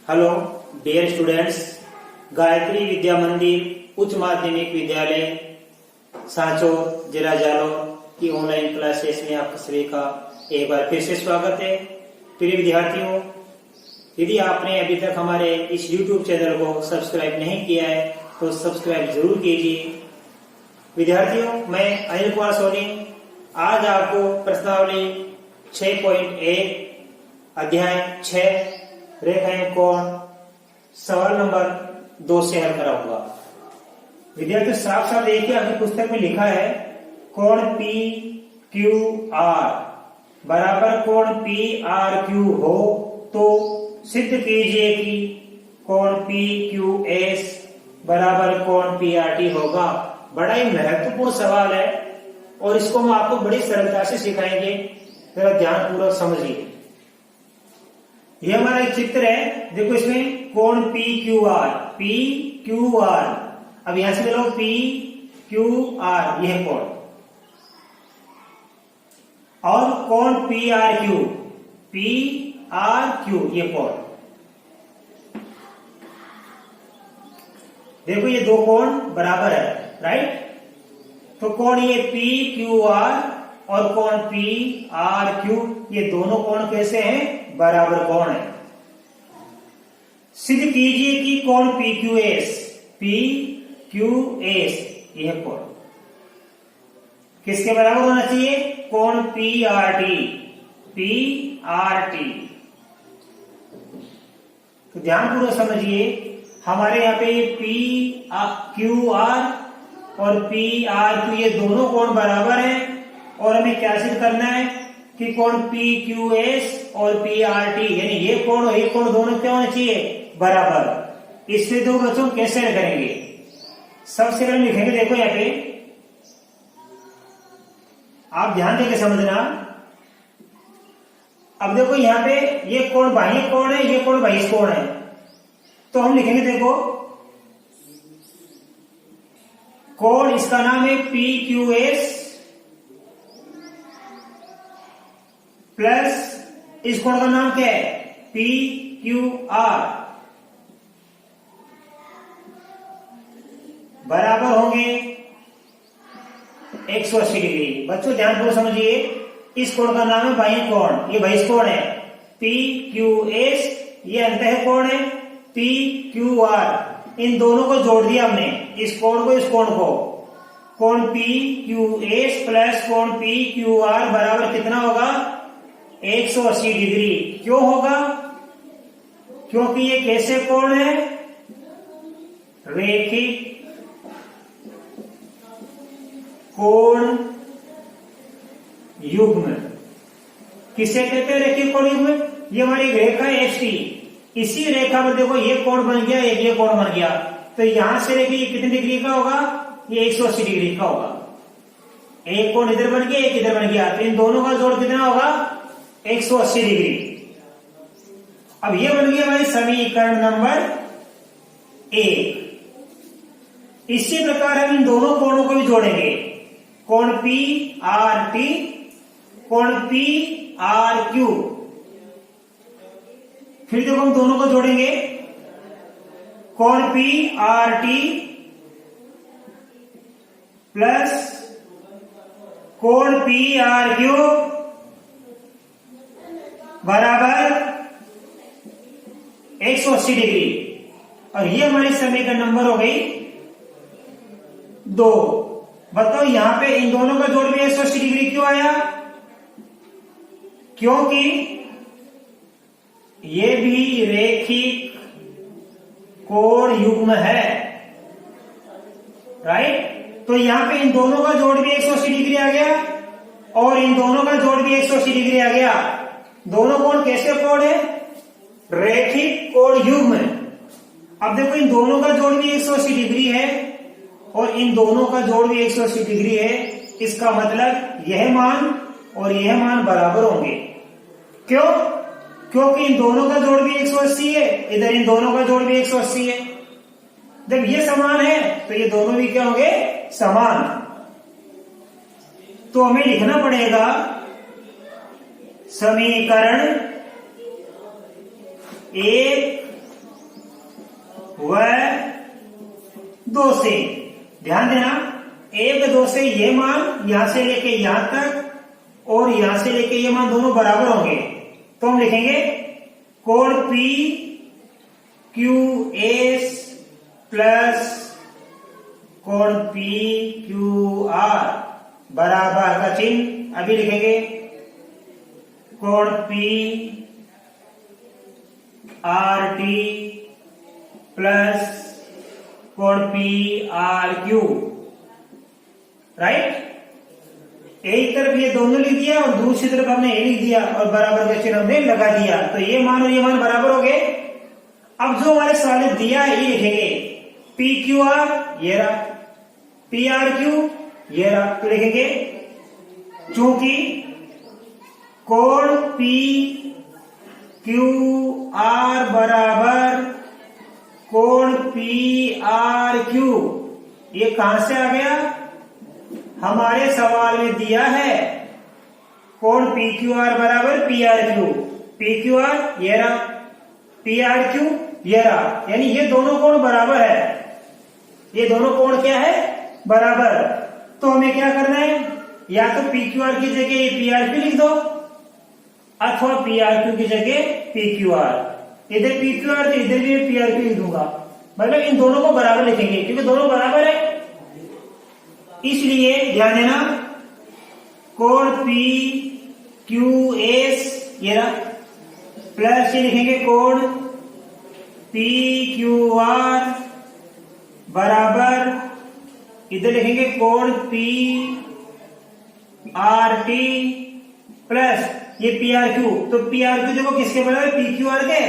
Hello dear students, Gayatri विद्या मंदिर उच्च माध्यमिक विद्यालय सांचौर जिला जालौर की ऑनलाइन क्लासेस में आप सभी का एक बार फिर से स्वागत है। प्रिय विद्यार्थियों, यदि आपने अभी तक हमारे इस YouTube चैनल को सब्सक्राइब नहीं किया है तो सब्सक्राइब जरूर कीजिए। विद्यार्थियों, मैं अनिल कुमार सोनी आज आपको प्रश्नावली 6.1 अध्याय 6 रेखाएं कोण सवाल नंबर 2 से हल कराऊंगा। विद्यार्थियों, साफ साफ देखिए, आपकी पुस्तक में लिखा है कोण पी क्यू आर बराबर कोण पी आर क्यू हो तो सिद्ध कीजिए कि कोण पी क्यू एस बराबर कोण पी आर टी होगा। बड़ा ही महत्वपूर्ण सवाल है और इसको हम आपको बड़ी सरलता से सिखाएंगे। जरा ध्यानपूर्वक समझिए। यह हमारा एक चित्र है, देखो इसमें कोण पी क्यू आर। अब यहां से ले लो पी क्यू आर, यह कोण, और कोण पी आर क्यू, ये कोण। देखो ये दो कोण बराबर है, राइट। तो कोण ये पी क्यू आर और कोण पी आर क्यू, ये दोनों कोण कैसे हैं? बराबर कोण है। सिद्ध कीजिए कि कोण पी क्यू एस, यह कोण किसके बराबर होना चाहिए? कोण पी आर टी। तो ध्यानपूर्वक समझिए, हमारे यहाँ पे पी क्यू आर और पी आर क्यू, ये दोनों कोण बराबर हैं और हमें क्या सिद्ध करना है कि कोण पी क्यू एस और पी आर टी, यानी ये कोण और ये कोण दोनों क्या होने चाहिए? बराबर। इससे दो बच्चों कैसे करेंगे? सबसे पहले लिखेंगे, देखो यहाँ पे आप ध्यान देके समझना। अब देखो यहाँ पे ये कोण बाह्य कोण है, ये कोण बाह्य कोण है, तो हम लिखेंगे, देखो कोण इसका नाम है पी क्यू एस प्लस इस कोण का नाम क्या है? पी क्यू आर, बराबर होंगे 180 डिग्री। बच्चों ध्यानपूर्वक समझिए, इस कोण का नाम है बाह्य कोण, ये बाह्य कोण है पी क्यू एस, ये अंतः कोण है पी क्यू आर। इन दोनों को जोड़ दिया हमने, इस कोण को इस कोण को। कोण पी क्यू एस प्लस कोण पी क्यू आर बराबर कितना होगा? 180 डिग्री। क्यों होगा? क्योंकि ये कैसे कोण है? रेखिक कोण युग्म। किसे कहते हैं रेखिक कोण युग्म? ये हमारी रेखा है एच टी, इसी रेखा पर देखो ये कोण बन गया, एक ये कोण बन गया, तो यहां से लेके ये कितने डिग्री का होगा? ये 180 डिग्री का होगा। एक कोण इधर बन गया, एक इधर बन गया, तो इन दोनों का जोड़ कितना होगा? 180 डिग्री। अब ये बन गया भाई समीकरण नंबर 1। इसी प्रकार हम इन दोनों कोणों को भी जोड़ेंगे, कोण पी आर टी, कोण पी आर क्यू। फिर देखो हम दोनों को जोड़ेंगे, कोण पी आर टी प्लस कोण पी आर क्यू बराबर 180 डिग्री। और ये हमारी समीकरण नंबर हो गई 2। बताओ यहां पे इन दोनों का जोड़ भी 180 डिग्री क्यों आया? क्योंकि ये भी रेखिक कोण युग्म है, राइट। तो यहां पे इन दोनों का जोड़ भी 180 डिग्री आ गया और इन दोनों का जोड़ भी 180 डिग्री आ गया। दोनों कोण कैसे कोण है? रेखिक कोण युग्म। अब देखो इन दोनों का जोड़ भी 180 डिग्री है और इन दोनों का जोड़ भी 180 डिग्री है। इसका मतलब यह मान और यह मान बराबर होंगे। क्यों? क्योंकि इन दोनों का जोड़ भी 180 है, इधर इन दोनों का जोड़ भी 180 है। जब ये समान है तो ये दोनों भी क्या होंगे? समान। तो हमें लिखना पड़ेगा समीकरण 1 वह 2 से, ध्यान देना 1 2 से ये मान यहां से लेके यहां तक और यहां से लेके ये मान दोनों बराबर होंगे, तो हम लिखेंगे कोण पी क्यू एस प्लस कोण पी क्यू आर बराबर का चिन्ह अभी लिखेंगे कोण पी आर टी प्लस कोण पी आर क्यू, राइट। एक तरफ ये दोनों लिख दिया और दूसरी तरफ हमने ये लिख दिया और बराबर का चिन्ह हमने लगा दिया, तो ये मान और ये मान बराबर हो गए। अब जो हमारे सवाल में दिया है ये लिखेंगे पी क्यू आर ये रहा, पी आर क्यू ये रहा, तो लिखेंगे चूंकि कोण पी क्यू आर बराबर कोण पी आर क्यू, ये कहां से आ गया, हमारे सवाल में दिया है कोण पी क्यू आर बराबर P R Q, P Q R ये रहा, पी आर क्यू ये रहा, यानी ये दोनों कोण बराबर है, ये दोनों कोण क्या है बराबर। तो हमें क्या करना है, या तो पी क्यू आर की जगह ये पी आर क्यू लिख दो अथवा पी आर क्यू की जगह पी क्यू आर, इधर पी क्यू आर तो इधर भी पी आर क्यू लिख दूंगा, मतलब इन दोनों को बराबर लिखेंगे क्योंकि दोनों बराबर है, इसलिए ध्यान देना कोण पी क्यू एस ये रहा प्लस ये लिखेंगे कोण पी क्यू आर बराबर इधर लिखेंगे कोण पी आर टी प्लस ये पी आर क्यू, तो पी आर क्यू देखो किसके बराबर पी क्यू आर के,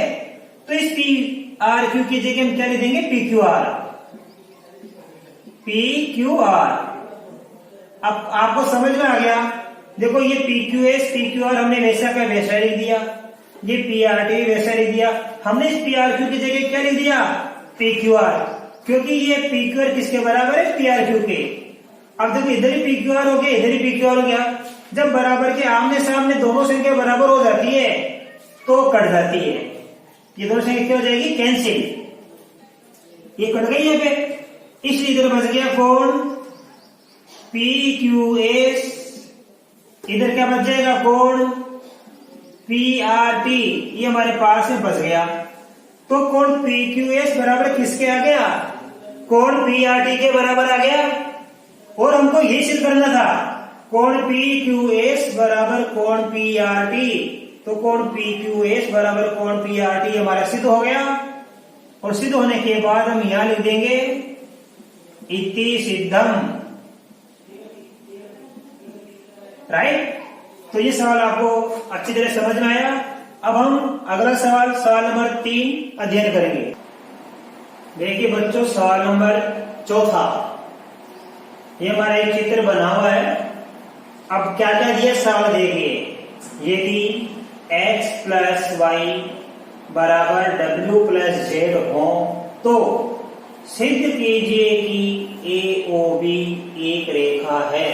तो इस पी आर क्यू की जगह हम क्या लिख देंगे P Q R, P Q R. अब आपको समझ में आ गया, देखो ये P Q S P Q R हमने वैसा का वैसा लिख दिया, ये पी आर टी वैसा लिख दिया, हमने इस पी आर क्यू की जगह क्या लिख दिया पी क्यू आर, क्योंकि ये पी क्यू आर किसके बराबर है पी आर क्यू के। अब देखो इधर ही पी क्यू आर हो गया, इधर ही पी क्यू आर हो गया, जब बराबर के आमने सामने दोनों संख्या बराबर हो जाती है तो कट जाती है, ये दोनों संख्या क्या हो जाएगी कैंसिल, ये कट गई है पे, इसलिए इधर बच गया कोण पी क्यू एस, इधर क्या बच जाएगा कोण पी आर टी, ये हमारे पास में बच गया। तो कोण पी क्यू एस बराबर किसके आ गया, कोण पी आर टी के बराबर आ गया, और हमको यही सिद्ध करना था कोण पी क्यू एस बराबर कोण पी आर टी, तो कोण पी क्यू एस बराबर कोण पी आर टी हमारा सिद्ध हो गया, और सिद्ध होने के बाद हम यहां लिख देंगे इति सिद्धम, राइट। तो ये सवाल आपको अच्छी तरह समझ में आया। अब हम अगला सवाल नंबर 3 अध्ययन करेंगे। देखिए बच्चों सवाल नंबर 4, ये हमारा एक चित्र बना हुआ है। अब क्या क्या दिया सवाल देखिए, यदि x प्लस वाई बराबर w प्लस जेड हो तो सिद्ध कीजिए कि AOB एक रेखा है।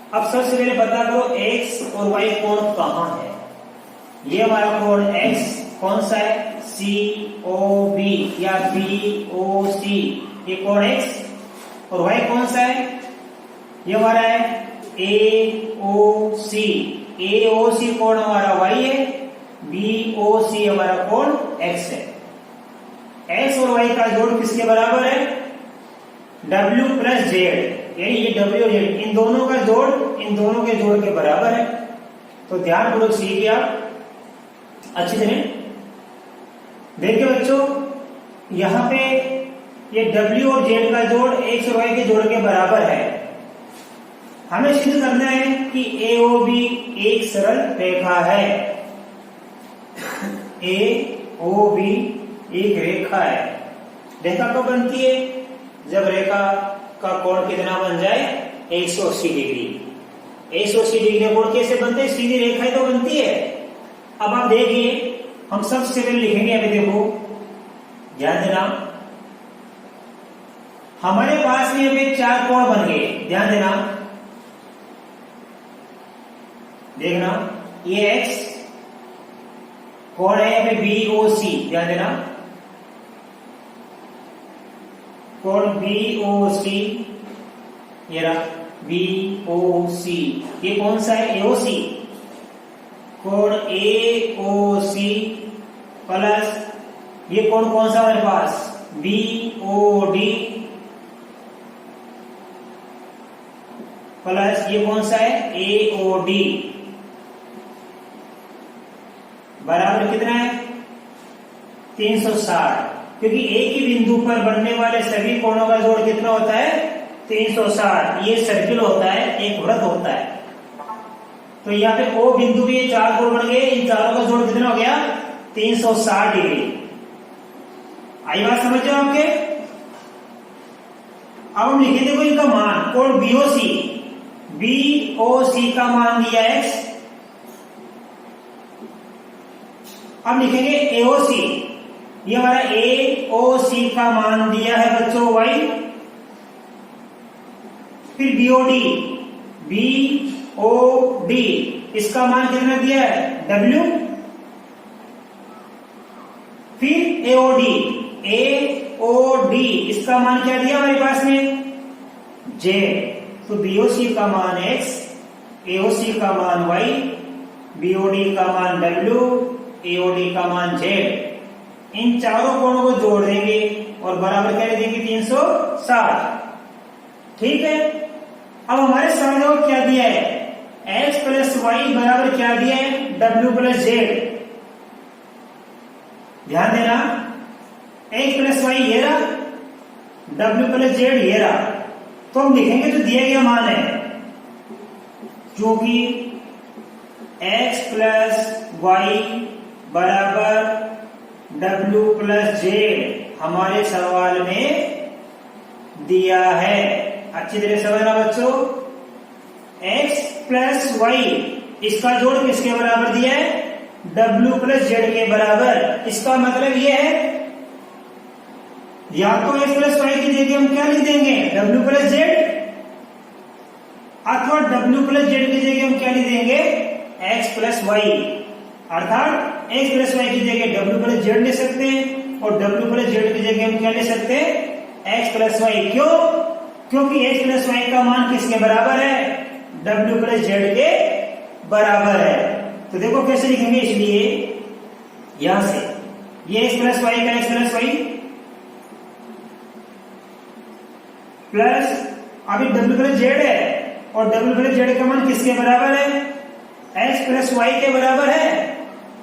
अब सबसे पहले पता करो x और y कोण कहां है, ये हमारा कोण x कौन सा है COB या BOC, ये कोण x, और y कौन सा है, ये हमारा है AOC, AOC कोण हमारा y है, BOC हमारा कोण x है। x और y का जोड़ किसके बराबर है W प्लस जेड, यानी ये W और Z इन दोनों का जोड़ इन दोनों के जोड़ के बराबर है। तो ध्यानपूर्वक सीखिए आप अच्छी तरह। देखिए बच्चों यहां पे ये W और Z का जोड़ X और Y के जोड़ के बराबर है। हमें सिद्ध करना है कि AOB एक सरल रेखा है, AOB एक रेखा है। रेखा कब बनती है, जब रेखा का कोण कितना बन जाए 180 डिग्री। 180 डिग्री कोण कैसे बनते हैं, सीधी रेखा ही तो बनती है। अब आप देखिए हम सबसे पहले लिखेंगे, अभी देखो ध्यान देना, हमारे पास में अभी 4 कोण बन गए, ध्यान देना, देखना ये x कोण है अभी BOC, ध्यान देना कोण बीओसी, ये रहा बीओसी, ये कौन सा है एओसी, कोण एओसी प्लस ये कोण कौन सा हमारे पास बीओडी प्लस ये कौन सा है एओडी बराबर कितना है 360, क्योंकि एक ही बिंदु पर बनने वाले सभी कोणों का जोड़ कितना होता है 360। ये सर्किल होता है, एक वृत्त होता है। तो यहाँ पे ओ बिंदु भी ये 4 कोण बन गए, इन चारों का जोड़ कितना हो गया 360 डिग्री। आई बात समझ जाओ आपके। अब हम लिखे देखो इनका मान, कोण बीओसी, बीओसी का मान दिया x, अब लिखेंगे एओसी, ये हमारा एओसी का मान दिया है बच्चों y, फिर बीओडी, बीओडी इसका मान कितना दिया है w, फिर एओडी, एओडी इसका मान क्या दिया हमारे पास में j। तो बीओसी का मान x, एओसी का मान y, बीओडी का मान w, एओडी का मान z। इन चारों कोणों को जोड़ देंगे और बराबर क्या देंगे 360। ठीक है। अब हमारे सामने वो क्या दिया है x प्लस वाई बराबर क्या दिया है w प्लस z। ध्यान देना, x प्लस वाई ये रहा, w प्लस z ये रहा। तो हम लिखेंगे जो दिया गया मान है, जो कि x प्लस वाई बराबर w प्लस z हमारे सवाल में दिया है। अच्छी तरह समझना बच्चों, x प्लस वाई इसका जोड़ किसके बराबर दिया है w प्लस z के बराबर। इसका मतलब यह है या तो x प्लस वाई की जगह हम क्या लिख देंगे w प्लस z, अथवा w प्लस z की जगह हम क्या लिख देंगे x प्लस वाई। अर्थात x प्लस वाई की जगह w प्लस z ले सकते हैं और w प्लस z की जगह हम क्या ले सकते हैं x प्लस वाई। क्यों? क्योंकि x प्लस वाई का मान किसके बराबर है w प्लस z के बराबर है। तो देखो कैसे लिखेंगे, इसलिए यहां से ये x प्लस वाई का x प्लस वाई प्लस अभी w प्लस z है और w प्लस z का मान किसके बराबर है x प्लस वाई के बराबर है।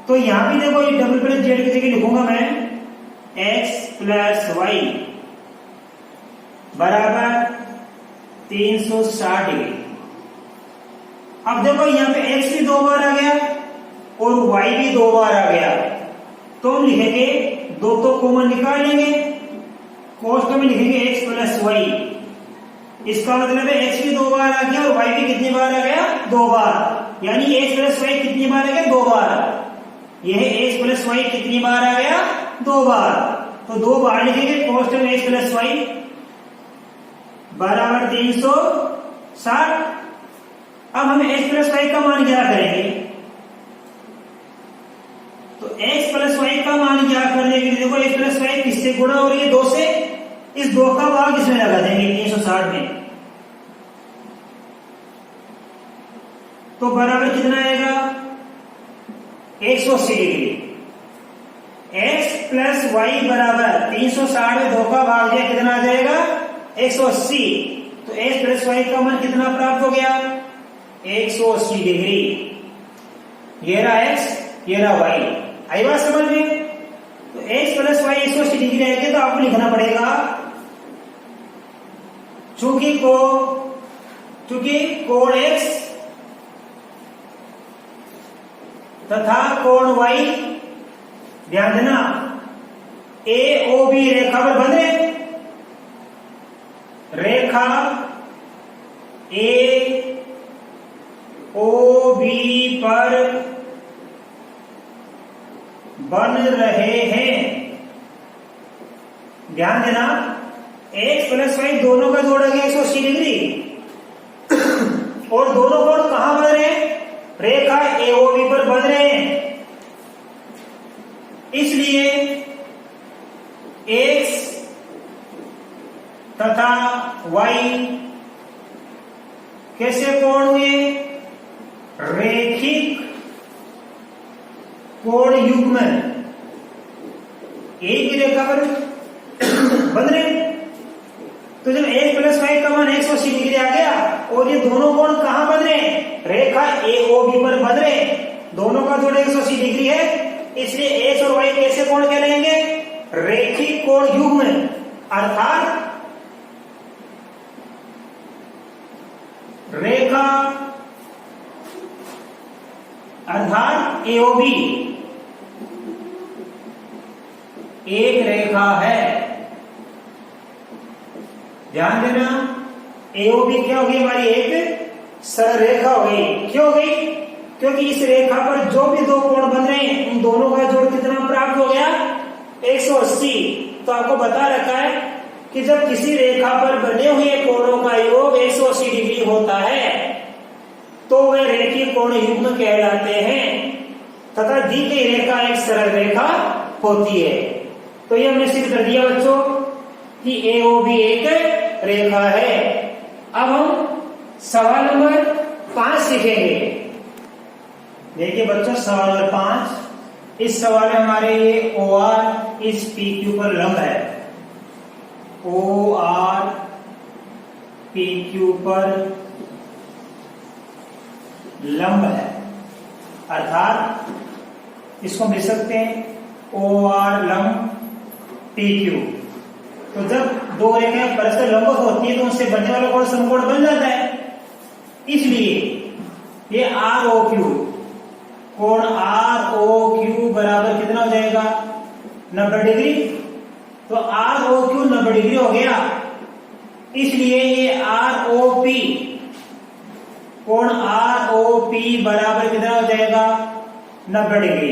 तो यहां भी देखो ये w प्लस z की जगह लिखूंगा मैं x प्लस वाई बराबर 360 डिग्री। अब देखो यहां पे x भी 2 बार आ गया और y भी 2 बार आ गया, तो हम लिखेंगे दो तो कॉमन निकाल लेंगे, कोष्ठ में लिखेंगे x प्लस वाई। इसका मतलब है x भी 2 बार आ गया और y भी कितनी बार आ गया 2 बार, यानी x प्लस वाई कितनी बार आ गया 2 बार। यह x प्लस वाई कितनी बार आ गया 2 बार, तो 2 बार लिखेंगे कोष्ठ में x प्लस वाई बराबर 360। अब हम x प्लस वाई का मान क्या करेंगे, तो x प्लस वाई का मान क्या करने के लिए देखो x प्लस वाई किससे गुणा हो रही है 2 से, इस 2 का भाग इसमें लगा देंगे 360 में, तो बराबर कितना आएगा 180 डिग्री। x प्लस वाई बराबर 360 में 2 का भाग दिया कितना आ जाएगा 180। तो x प्लस वाई का मान कितना प्राप्त हो गया 180 डिग्री। ये रहा x, ये रहा y। आई बात समझ में। तो x प्लस वाई 180 डिग्री रहेंगे तो आपको लिखना पड़ेगा चूंकि कोण x तथा कोण y, ध्यान देना ए ओ बी रेखा पर बन रहे, रेखा ए ओ बी पर बन रहे हैं। ध्यान देना x प्लस वाई दोनों का जोड़ गया 180 डिग्री और दोनों कोण कहां बन रहे हैं रेखा एओबी पर बन रहे हैं। इसलिए x तथा y कैसे कोण हुए? रेखिक कोण युग्म, एक ही रेखा पर बन रहे। तो जब x प्लस वाई का मान 180 डिग्री आ गया और ये दोनों कोण कहां बन रहे? रेखा AOB पर बन रहे, दोनों का जोड़ 180 डिग्री है, इसलिए x और y कैसे कोण कहलाएंगे? रेखिक कोण युग्म, अर्थात रेखा अर्थात AOB एक रेखा है। ध्यान देना, AOB क्या हो गई? हमारी एक सरल रेखा हो गई। क्यों हो गई? क्योंकि इस रेखा पर जो भी दो कोण बन रहे हैं उन दोनों का जोड़ कितना प्राप्त हो गया? 180। तो आपको बता रखा है कि जब किसी रेखा पर बने हुए कोणों का योग 180 डिग्री होता है तो वे रेखीय कोण युग्म कहलाते हैं तथा दी गई रेखा एक सरल रेखा होती है। तो ये हमने सिद्ध कर दिया बच्चों कि AOB एक रेखा है। अब हम सवाल नंबर 5 सीखेंगे। देखिए बच्चों, सवाल नंबर 5, इस सवाल में हमारे ये OR इस PQ पर लंब है। OR PQ पर लंब है, अर्थात इसको मिल सकते हैं OR लंब PQ। तो जब दो रेखाएं परस्पर लंबवत होती है तो उससे बनने वाला कोण समकोण बन जाता है। इसलिए ये ROQ कोण ROQ बराबर कितना हो जाएगा? 90 डिग्री। तो ROQ 90 डिग्री हो गया, इसलिए ये ROP कोण ROP बराबर कितना हो जाएगा? 90 डिग्री।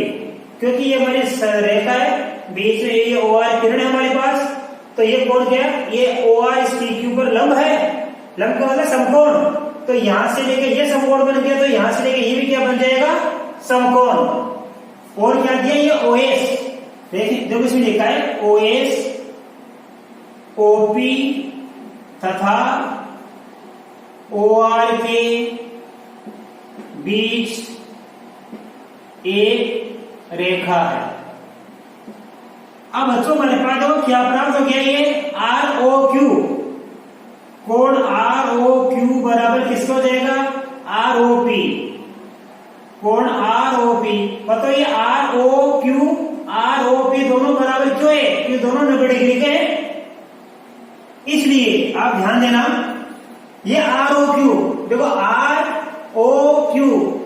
क्योंकि ये हमारी रेखा है, बीच में ये OR किरण है हमारे पास, तो ये कोण क्या है? ये OR इस PQ पर लंब है। लंब का मतलब समकोण। तो यहां से लेके ये समकोण बन गया, तो यहां से लेके ये भी क्या बन जाएगा? समकोण। और क्या दिया? ये OS। देखिए देखो इसमें लिखा है OS OP तथा OR के बीच एक रेखा है। अब बच्चों मैंने कहा देखो क्या प्राप्त हो गया? ये ROQ कोण ROQ बराबर किसको हो जाएगा? ROP कोण ROP। बताओ ये ROP दोनों बराबर क्यों है? क्योंकि दोनों 90 डिग्री के हैं। इसलिए आप ध्यान देना, ये ROQ देखो ROQ,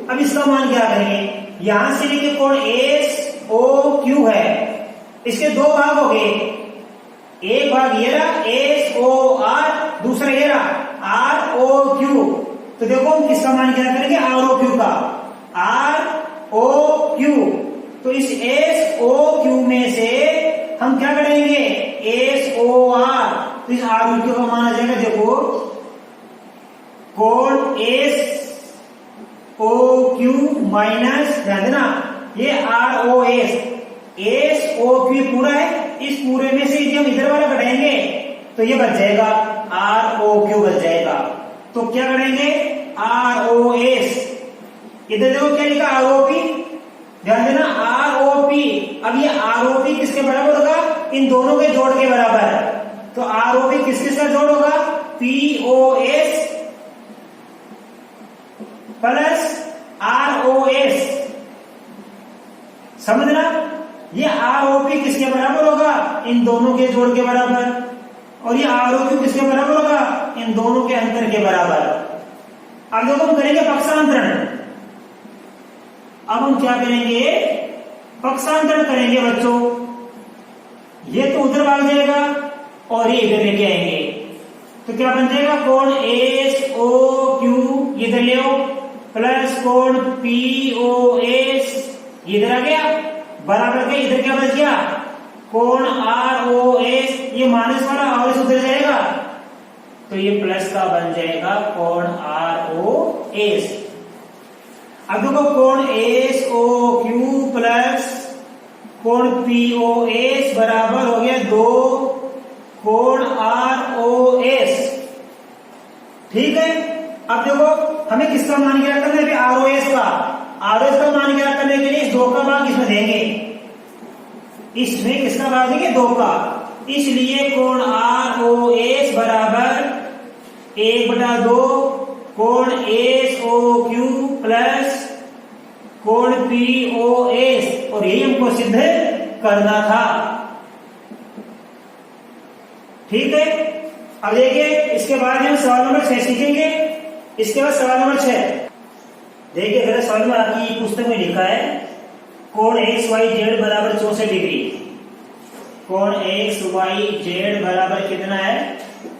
अब इसका मान क्या करेंगे? यहां से लेके कोण SOQ है, इसके दो भाग हो गए। एक भाग ये रहा SOR, दूसरा ये रहा ROQ। तो देखो हम किसका मान क्या करेंगे? ROQ का। ROQ, तो इस SOQ में से हम क्या करेंगे? SOR। तो इस ROQ का मान आ जाएगा, देखो कोण SOQ माइनस, ध्यान देना ये ROS, SOQ पूरा है, इस पूरे में से यदि हम इधर वाला घटाएंगे तो ये बच जाएगा ROQ बच जाएगा। तो क्या करेंगे? ROS। इधर देखो क्या लिखा? ROP। ध्यान देना ROP। अब ये ROP किसके बराबर होगा? इन दोनों के जोड़ के बराबर। तो ROP किस किसका जोड़ होगा? POS plus ROS। समझना, ये ROP किसके बराबर होगा? इन दोनों के जोड़ के बराबर। और ये ROQ किसके बराबर होगा? इन दोनों के अंतर के बराबर। अब देखो हम करेंगे पक्षांतरण। अब हम क्या करेंगे? पक्षांतरण करेंगे बच्चों। ये तो उधर भाग जाएगा और ये इधर लेके आएंगे, तो क्या बन जाएगा? कोण SOQ इधर ले आओ प्लस कोण POS इधर आ गया, बराबर के इधर क्या बच गया? कोण ROS। ये माइनस वाला और उधर जाएगा तो ये प्लस का बन जाएगा कोण ROS। अब देखो कोण SOQ प्लस कोण POS बराबर हो गया 2 कोण ROS। ठीक है, अब देखो हमें किसका मान ज्ञात करना है? ROS का। ROS का मान ज्ञात करने के लिए इस 2 का भाग इसमें देंगे, इसमें किसका भाग देंगे? 2 का। इसलिए कोण ROS बराबर 1/2 कोण SOQ प्लस कोण POS, और यही हमको सिद्ध करना था। ठीक है, अब देखिए इसके बाद हम सवाल नंबर 6 सीखेंगे। इसके बाद सवाल नंबर 6 देखिए, अगर सवाल में आपकी पुस्तक में लिखा है कोण XYZ बराबर 64 डिग्री। कोण XYZ बराबर कितना है?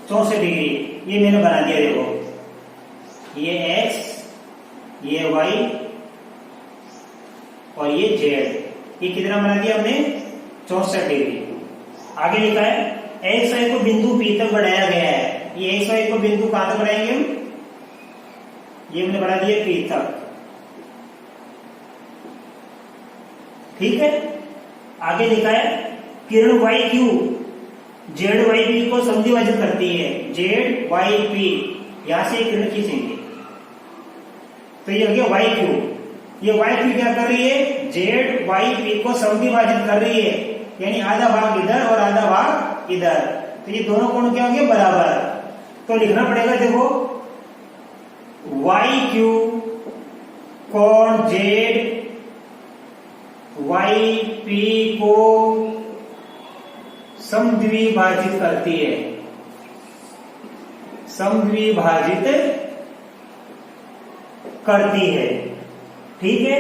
64 डिग्री। ये मैंने बना दिया, देखो ये X, ये Y और ये Z। ये कितना बना दिया हमने? 64 डिग्री। आगे लिखा है XY को बिंदु P तक बढ़ाया गया है। ये XY को बिंदु कहां तक बढ़ाएंगे हम? ये हमने बढ़ा दिया P तक। ठीक है, आगे लिखा है किरण YQ ZYP को समद्विभाजित करती है। ZYP, यहां से किरण खींचेंगे तो ये हो गया YQ। ये YQ क्या कर रही है? ZYP को समद्विभाजित कर रही है, यानी आधा भाग इधर और आधा भाग इधर। तो ये दोनों कोण क्या होंगे? बराबर। तो लिखना पड़ेगा, देखो YQ कोण ZYP को समद्विभाजित करती है, समद्विभाजित करती है। ठीक है,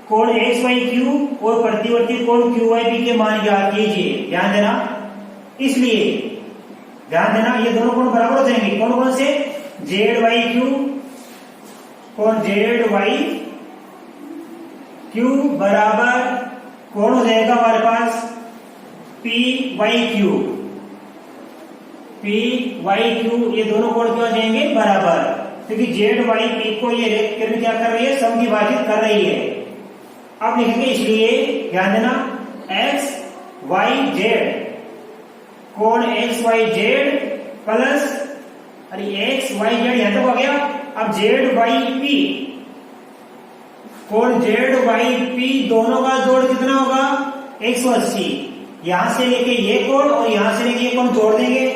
कोण XYQ और प्रतिवर्ती कोण QYP के मान ज्ञात कीजिए। ध्यान देना, इसलिए ध्यान देना ये दोनों कोण बराबर हो जाएंगे। कौन कौन से? ZYQ कोण ZYQ बराबर कौन हो जाएगा हमारे पास? PYQ। PYQ ये दोनों कोण क्या हो जाएंगे? बराबर, क्योंकि ZYP को ये किरण क्या कर रही है? समद्विभाजित कर रही है। अब लिखेंगे, इसलिए ध्यान देना XYZ कोण XYZ प्लस, अरे XYZ यहां तक हो गया। अब ZYP कोण ZYP दोनों का जोड़ कितना होगा? 180। यहां से लेके ये कोण और यहां से लेके ये कोण जोड़ देंगे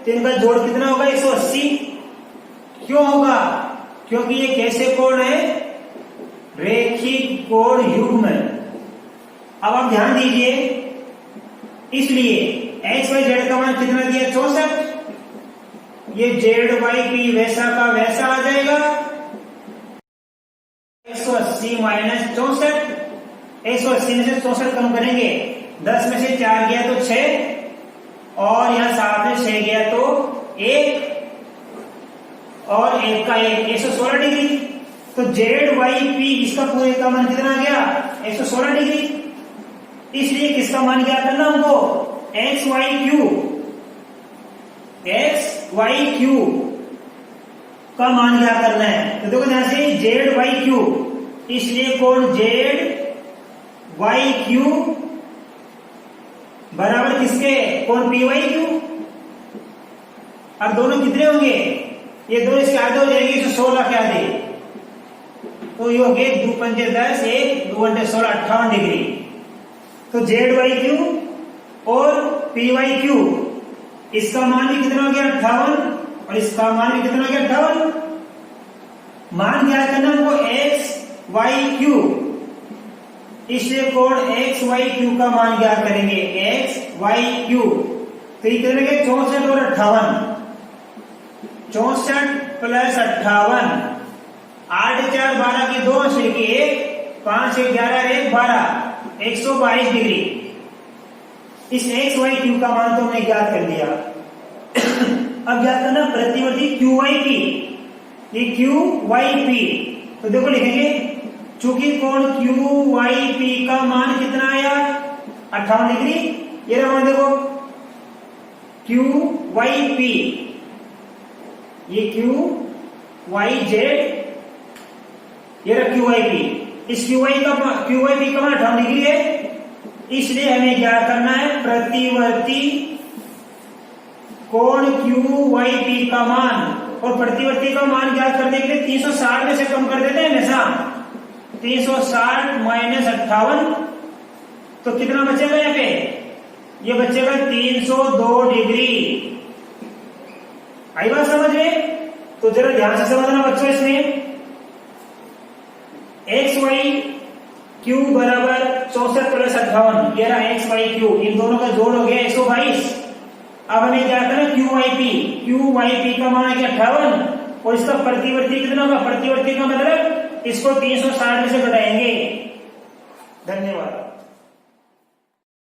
तो इनका जोड़ कितना होगा? 180। क्यों होगा? क्योंकि ये कैसे कोण है? रेखिक कोण युग्म। अब आप ध्यान दीजिए, इसलिए XYZ का मान कितना दिया? 64। ये ZYP वैसा का वैसा आ जाएगा। 180 माइनस 64। 180 में से 64 कम करेंगे, 10 में से 4 गया तो 6, और यहां 7 में 6 गया तो 1, और 1 का 1, 116 डिग्री। तो ZYP इसका पूरे का मान कितना आ गया? 116 डिग्री। इसलिए किसका मान क्या करना हमको? XYQ का मान क्या करना है? तो देखो ध्यान से ZYQ, इसलिए कोण ZYQ बराबर किसके? कोण PYQ। अब दोनों कितने होंगे? ये दोनों इसके आधे हो जाएंगे, 116 के आधे, तो ये हो गए 2 पंजे 10, 1 2 घंटे 16, 58 डिग्री। तो ZYQ और PYQ इसका मान भी कितना हो गया? 58, और इसका मान भी कितना हो गया? 58। मान क्या करना हमको? XYQ, इसलिए कोण XYQ का मान ज्ञात करेंगे। XYQ तो ये कितने के? 64 और 58। 64 प्लस 58, 8 4 12 की 2 अंश की 1, 5 1 11 1 12, 122 डिग्री। इस XYQ का मान तो हमने ज्ञात कर दिया। अब ज्ञात करना प्रतिवर्ती QYP। ये QYP, तो देखो लिखेंगे, चूंकि कोण QYP का मान कितना आया? 58 डिग्री। ये रहा देखो QYP, ये QYZ, ये रहा QYP। इस QYP का मान 58 डिग्री है, इसलिए हमें क्या करना है? प्रतिवर्ती कोण क्यू वाई पी का मान और प्रतिवर्ती का मान ज्ञात करने के लिए 360 में से कम कर देते हैं हमेशा। 360 माइनस 58 तो कितना बचेगा यहाँ पे? ये बचेगा 302 डिग्री। आई बात समझ में? तो जरा ध्यान से समझना बच्चों, इसमें एक्स वाई क्यू बराबर 64 प्लस 58, ये रहा एक्स वाई क्यू, इन दोनों का जोड़ हो गया 122। अब हमें क्या करना है? क्यू वाई पी का मान है 58 और इसका प्रतिवर्ती कितना होगा? प्रतिवर्ती का मतलब इसको 360 में से घटाएंगे। धन्यवाद।